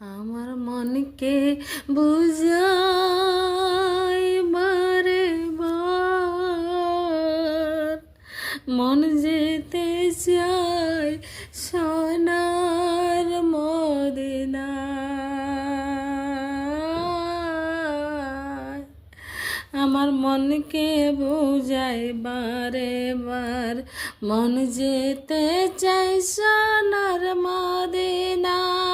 আমার মনকে বুঝাই বারে বার, মন যেতে চায় সোনার মদিনায়। আমার মনকে বুঝাই বারে বার, মন যেতে চায় সোনার মদিনায়।